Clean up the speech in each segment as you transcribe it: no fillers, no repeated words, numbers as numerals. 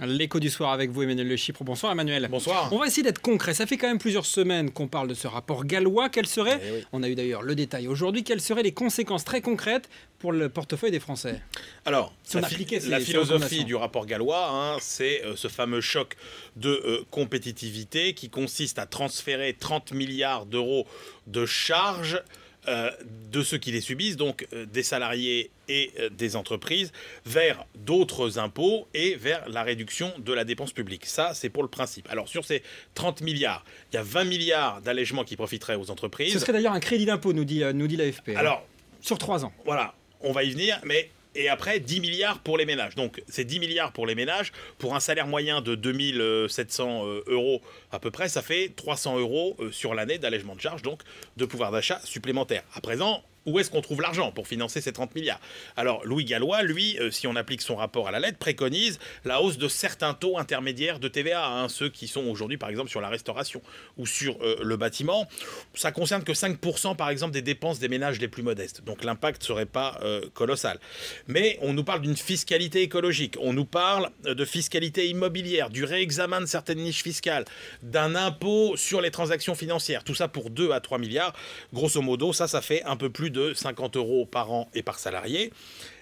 L'écho du soir avec vous, Emmanuel Le Chypre. Bonsoir, Emmanuel. Bonsoir. On va essayer d'être concret. Ça fait quand même plusieurs semaines qu'on parle de ce rapport gallois. On a eu d'ailleurs le détail aujourd'hui, quelles seraient les conséquences très concrètes pour le portefeuille des Français? Alors, si on appliquait la philosophie du rapport gallois, c'est ce fameux choc de compétitivité qui consiste à transférer 30 milliards d'euros de charges de ceux qui les subissent, donc des salariés et des entreprises, vers d'autres impôts et vers la réduction de la dépense publique. Ça, c'est pour le principe. Alors, sur ces 30 milliards, il y a 20 milliards d'allègements qui profiteraient aux entreprises. Ce serait d'ailleurs un crédit d'impôt, nous dit l'AFP. Alors, sur 3 ans. Voilà, on va y venir, mais... Et après, 10 milliards pour les ménages. Donc, c'est 10 milliards pour les ménages. Pour un salaire moyen de 2700 euros à peu près, ça fait 300 euros sur l'année d'allègement de charges, donc de pouvoir d'achat supplémentaire. À présent, où est-ce qu'on trouve l'argent pour financer ces 30 milliards? Alors, Louis Gallois, lui, si on applique son rapport à la lettre, préconise la hausse de certains taux intermédiaires de TVA, ceux qui sont aujourd'hui, par exemple, sur la restauration ou sur le bâtiment. Ça concerne que 5%, par exemple, des dépenses des ménages les plus modestes. Donc, l'impact ne serait pas colossal. Mais on nous parle d'une fiscalité écologique, on nous parle de fiscalité immobilière, du réexamen de certaines niches fiscales, d'un impôt sur les transactions financières. Tout ça pour 2 à 3 milliards. Grosso modo, ça fait un peu plus de 50 euros par an et par salarié.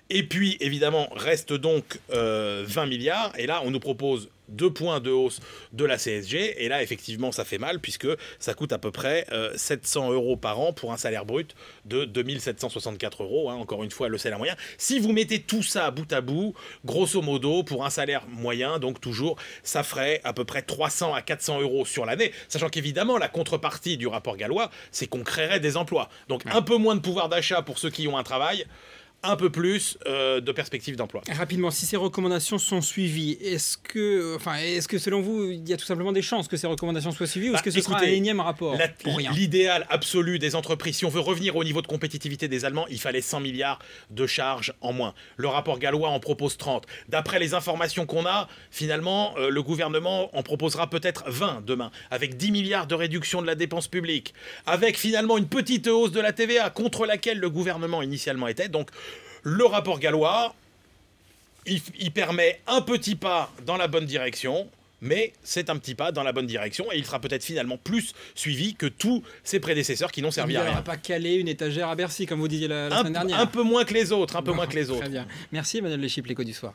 Et puis, évidemment, reste donc 20 milliards. Et là, on nous propose 2 points de hausse de la CSG. Et là, effectivement, ça fait mal puisque ça coûte à peu près 700 euros par an pour un salaire brut de 2764 euros. Encore une fois, le salaire moyen. Si vous mettez tout ça bout à bout, grosso modo, pour un salaire moyen, donc toujours, ça ferait à peu près 300 à 400 euros sur l'année. Sachant qu'évidemment, la contrepartie du rapport gallois, c'est qu'on créerait des emplois. Donc, un peu moins de pouvoir d'achat pour ceux qui ont un travail, un peu plus de perspectives d'emploi. Rapidement, si ces recommandations sont suivies, est-ce que selon vous, il y a tout simplement des chances que ces recommandations soient suivies ou est-ce que ce sera un énième rapport pour rien? L'idéal absolu des entreprises, si on veut revenir au niveau de compétitivité des Allemands, il fallait 100 milliards de charges en moins. Le rapport gallois en propose 30. D'après les informations qu'on a, finalement, le gouvernement en proposera peut-être 20 demain, avec 10 milliards de réduction de la dépense publique, avec finalement une petite hausse de la TVA contre laquelle le gouvernement initialement était. Donc, le rapport gallois, il permet un petit pas dans la bonne direction, mais c'est un petit pas dans la bonne direction et il sera peut-être finalement plus suivi que tous ses prédécesseurs qui n'ont servi à rien. Il ne va pas caler une étagère à Bercy, comme vous disiez la semaine dernière. Un peu moins que les autres, Très bien. Merci Emmanuel Le Chypre, l'écho du soir.